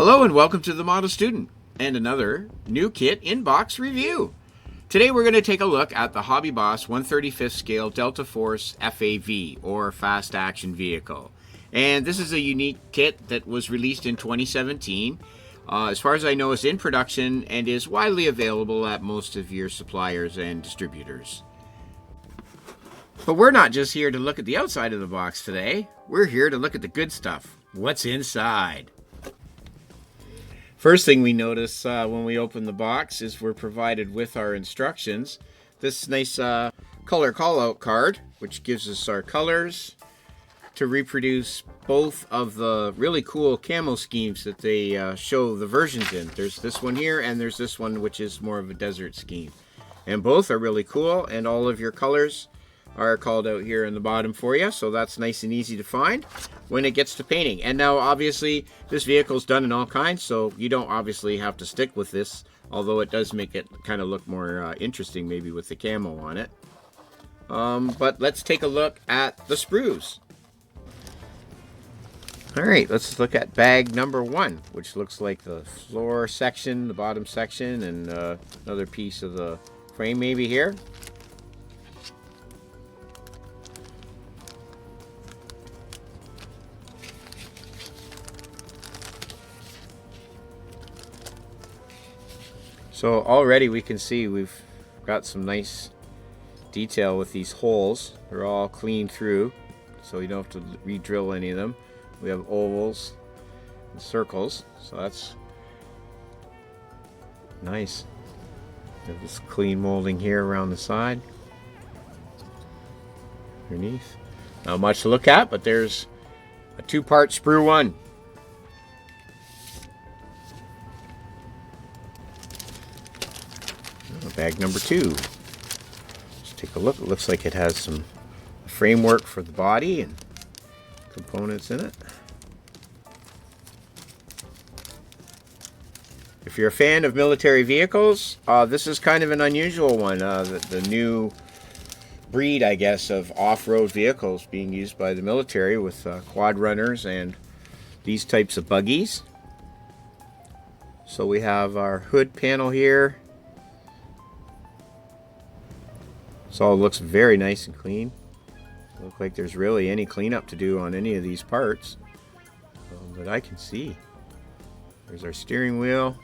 Hello and welcome to the Model Student and another new kit inbox review. Today we're going to take a look at the Hobby Boss 1/35th scale Delta Force FAV, or Fast Action Vehicle. And this is a unique kit that was released in 2017. As far as I know, it's in production and is widely available at most of your suppliers and distributors. But we're not just here to look at the outside of the box today. We're here to look at the good stuff. What's inside? First thing we notice when we open the box is we're provided with our instructions. This nice color call-out card, which gives us our colors to reproduce both of the really cool camo schemes that they show the versions in. There's this one here and there's this one which is more of a desert scheme. And both are really cool, and all of your colors are called out here in the bottom for you, so that's nice and easy to find when it gets to painting. And now obviously this vehicle's done in all kinds, so you don't obviously have to stick with this, although it does make it kind of look more interesting maybe with the camo on it. But let's take a look at the sprues. Alright, let's look at bag number 1, which looks like the floor section, the bottom section, and another piece of the frame maybe here. So already we can see we've got some nice detail with these holes. They're all clean through, so you don't have to re-drill any of them. We have ovals and circles, so that's nice. We have this clean molding here around the side. Underneath. Not much to look at, but there's a 2-part sprue 1. Bag number 2. Let's take a look. It looks like it has some framework for the body and components in it. If you're a fan of military vehicles, this is kind of an unusual one. The new breed, I guess, of off-road vehicles being used by the military with quad runners and these types of buggies. So we have our hood panel here. So it all looks very nice and clean. Doesn't look like there's really any cleanup to do on any of these parts that I can see. There's our steering wheel,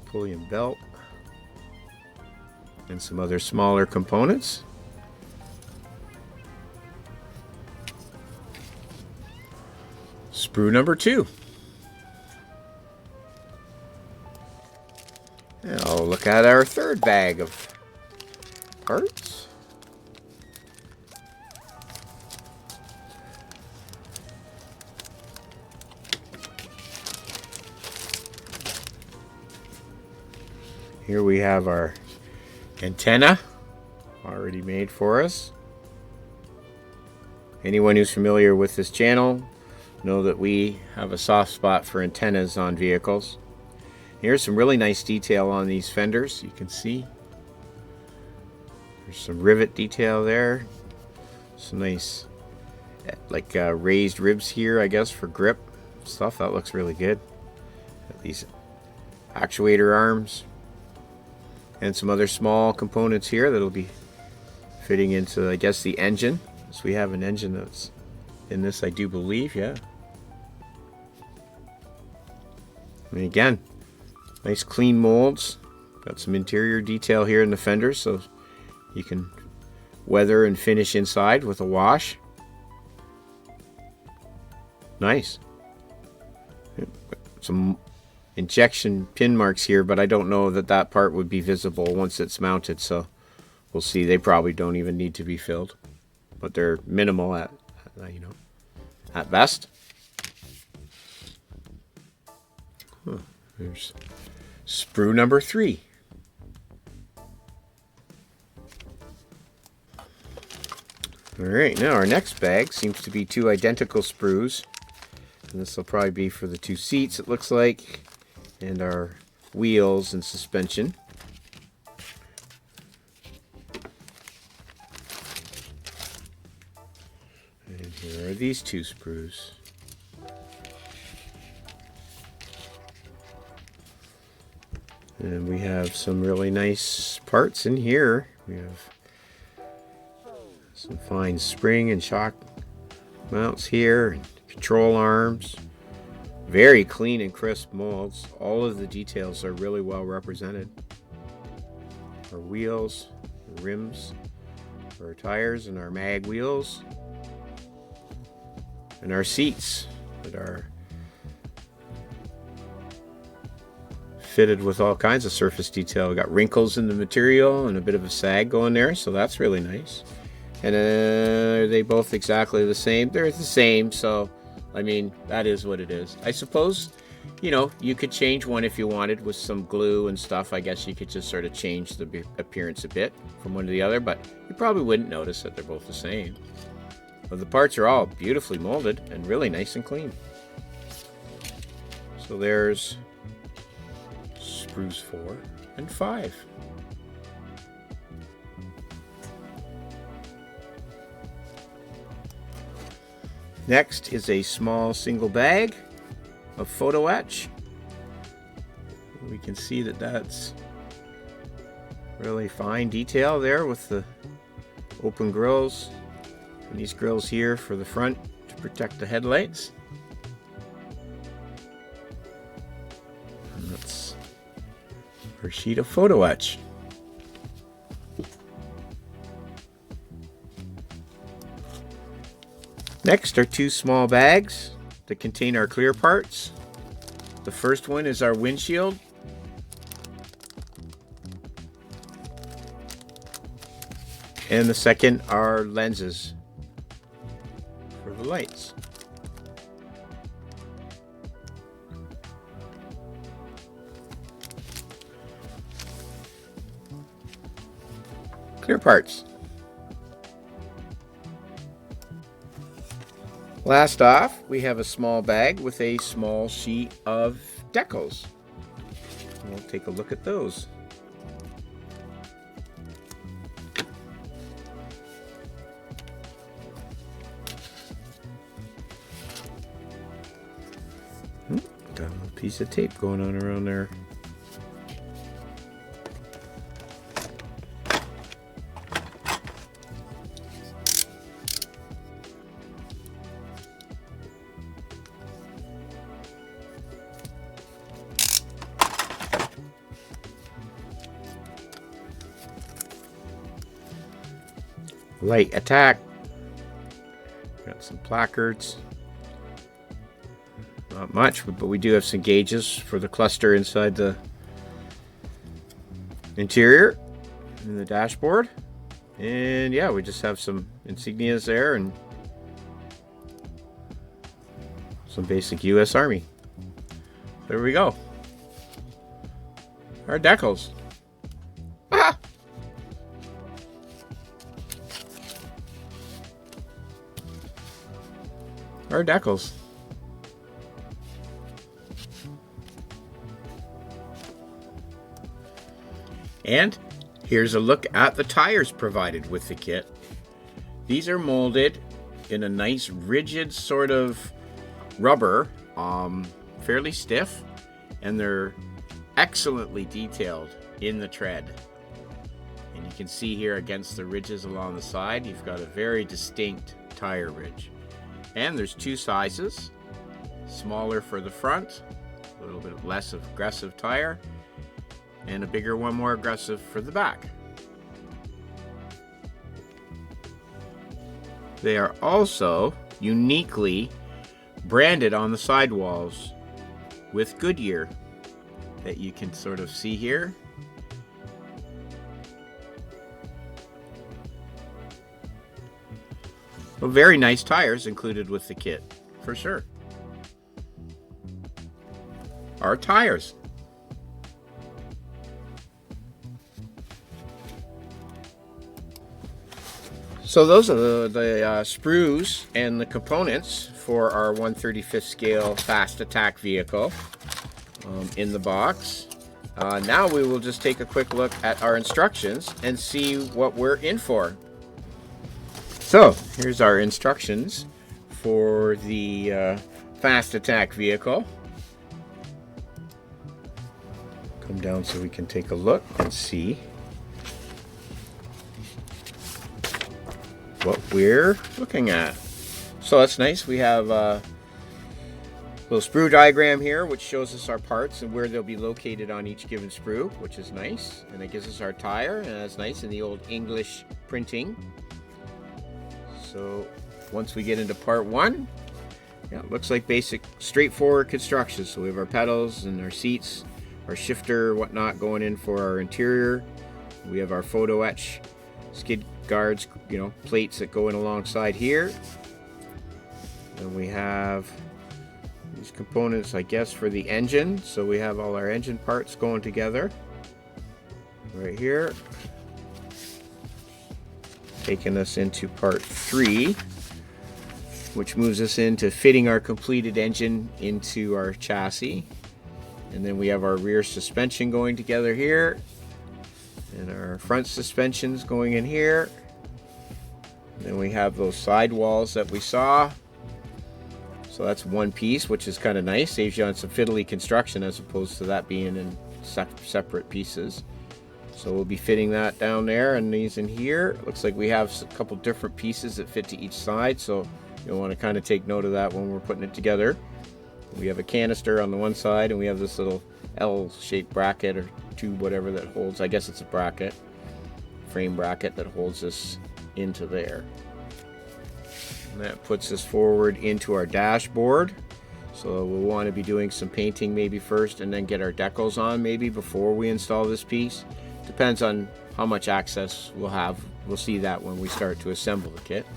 pulley and belt, and some other smaller components. Sprue number 2. And I'll look at our third bag of parts. Here we have our antenna already made for us. Anyone who's familiar with this channel know that we have a soft spot for antennas on vehicles. Here's some really nice detail on these fenders. You can see there's some rivet detail there. Some nice like raised ribs here, I guess, for grip stuff. That looks really good. Got these actuator arms and some other small components here that'll be fitting into, I guess, the engine. So we have an engine that's in this, I do believe, yeah. And again, nice clean molds. Got some interior detail here in the fenders, so you can weather and finish inside with a wash. Nice. Some injection pin marks here, but I don't know that that part would be visible once it's mounted, so we'll see. They probably don't even need to be filled, but they're minimal at at best. There's sprue number 3. Alright, now our next bag seems to be 2 identical sprues. And this will probably be for the 2 seats, it looks like, and our wheels and suspension. And here are these 2 sprues. And we have some really nice parts in here. We have some fine spring and shock mounts here, and control arms. Very clean and crisp molds. All of the details are really well represented. Our wheels, the rims, our tires, and our mag wheels. And our seats that are fitted with all kinds of surface detail. We got wrinkles in the material and a bit of a sag going there, so that's really nice. And are they both exactly the same? They're the same, so I mean, that is what it is. I suppose, you know, you could change one if you wanted with some glue and stuff. I guess you could just sort of change the appearance a bit from one to the other, but you probably wouldn't notice that they're both the same. But the parts are all beautifully molded and really nice and clean. So there's sprues 4 and 5. Next is a small single bag of Photo-etch. We can see that that's really fine detail there with the open grills. And these grills here for the front to protect the headlights. And that's our sheet of Photo-etch. Next are two small bags that contain our clear parts. The first one is our windshield. And the second are lenses for the lights. Clear parts. Last off, we have a small bag with a small sheet of Decals. We'll take a look at those. Got a little piece of tape going on around there. Light attack. Got some placards. Not much, but we do have some gauges for the cluster inside the interior and the dashboard. And yeah, we just have some insignias there and some basic US Army. There we go. Our Decals. Ah! Our Decals. And here's a look at the tires provided with the kit. These are molded in a nice rigid sort of rubber, fairly stiff, and they're excellently detailed in the tread. And you can see here against the ridges along the side, you've got a very distinct tire ridge. And there's two sizes, smaller for the front, a little bit less aggressive tire, and a bigger one, more aggressive for the back. They are also uniquely branded on the sidewalls with Goodyear that you can sort of see here. Well, very nice tires included with the kit, for sure. Our tires. So those are the sprues and the components for our 1/35th scale fast attack vehicle in the box. Now we will just take a quick look at our instructions and see what we're in for. So here's our instructions for the fast attack vehicle. Come Come down so we can take a look and see what we're looking at. So that's nice. We have a little sprue diagram here which shows us our parts and where they'll be located on each given sprue, which is nice. And it gives us our tire, and that's nice in the old English printing. So once we get into part one, yeah, it looks like basic straightforward construction. So we have our pedals and our seats, our shifter, whatnot going in for our interior. We have our Photo-etch skid guards, you know, plates that go in alongside here. And we have these components, I guess, for the engine. So we have all our engine parts going together right here. Taking us into part 3, which moves us into fitting our completed engine into our chassis. And then we have our rear suspension going together here, and our front suspensions going in here. And then we have those side walls that we saw. So that's one piece, which is kind of nice. Saves you on some fiddly construction as opposed to that being in separate pieces. So we'll be fitting that down there and these in here. Looks like we have a couple different pieces that fit to each side, so you'll want to kind of take note of that when we're putting it together. We have a canister on the one side, and we have this little L-shaped bracket or tube, whatever, that holds, I guess it's a bracket, frame bracket that holds this into there. And that puts us forward into our dashboard. So we'll want to be doing some painting maybe first, and then get our decals on maybe before we install this piece. Depends on how much access we'll have. We'll see that when we start to assemble the kit.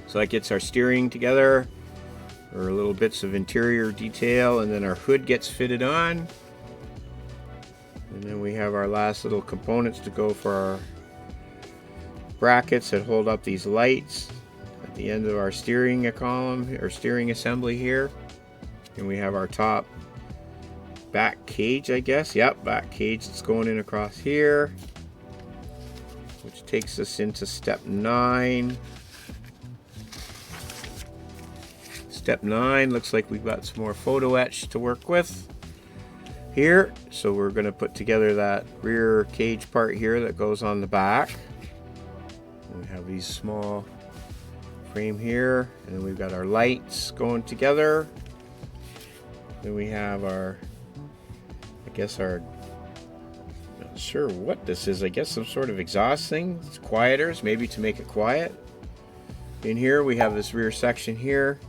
So that gets our steering together, or little bits of interior detail, and then our hood gets fitted on. And then we have our last little components to go for our brackets that hold up these lights at the end of our steering column or steering assembly here. And we have our top back cage, I guess. Yep, back cage that's going in across here, which takes us into step 9. Step 9 looks like we've got some more Photo-etch to work with here. So we're going to put together that rear cage part here that goes on the back. And we have these small frame here, and then we've got our lights going together. Then we have our, I guess our, not sure what this is, I guess some sort of exhaust thing. It's quieters, maybe to make it quiet. In here we have this rear section here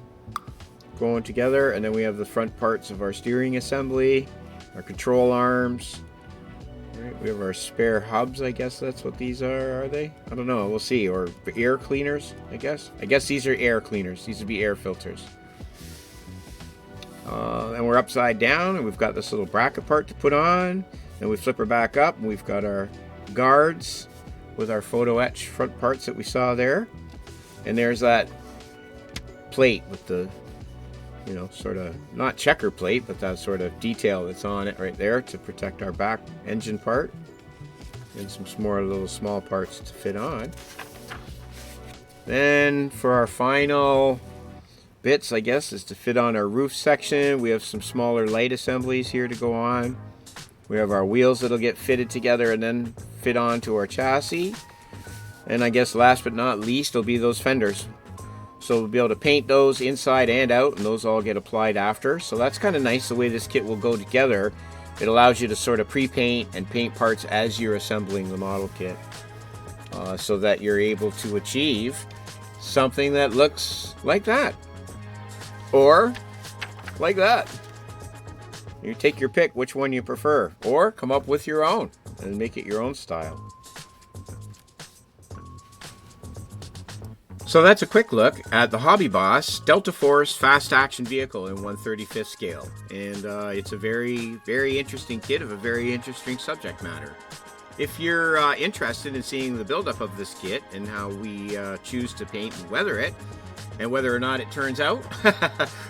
going together, and then we have the front parts of our steering assembly, our control arms. Right, we have our spare hubs, I guess that's what these are they? I don't know, we'll see. Or air cleaners, I guess. I guess these are air cleaners. These would be air filters. And we're upside down, and we've got this little bracket part to put on. Then we flip her back up, and we've got our guards with our Photo-etch front parts that we saw there. And there's that plate with the, you know, sort of, not checker plate, but that sort of detail that's on it right there to protect our back engine part. And some more little small parts to fit on. Then for our final bits, I guess, is to fit on our roof section. We have some smaller light assemblies here to go on. We have our wheels that'll get fitted together and then fit onto our chassis. And I guess last but not least will be those fenders. So we'll be able to paint those inside and out, and those all get applied after. So that's kind of nice the way this kit will go together. It allows you to sort of pre-paint and paint parts as you're assembling the model kit, so that you're able to achieve something that looks like that, or like that. You take your pick which one you prefer, or come up with your own and make it your own style. So that's a quick look at the Hobby Boss Delta Force fast action vehicle in 1/35 scale. And it's a very, very interesting kit of a very interesting subject matter. If you're interested in seeing the buildup of this kit and how we choose to paint and weather it, and whether or not it turns out,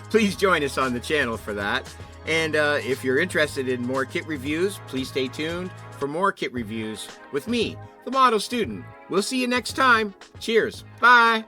please join us on the channel for that. And if you're interested in more kit reviews, please stay tuned for more kit reviews with me, the Model Student. We'll see you next time. Cheers. Bye.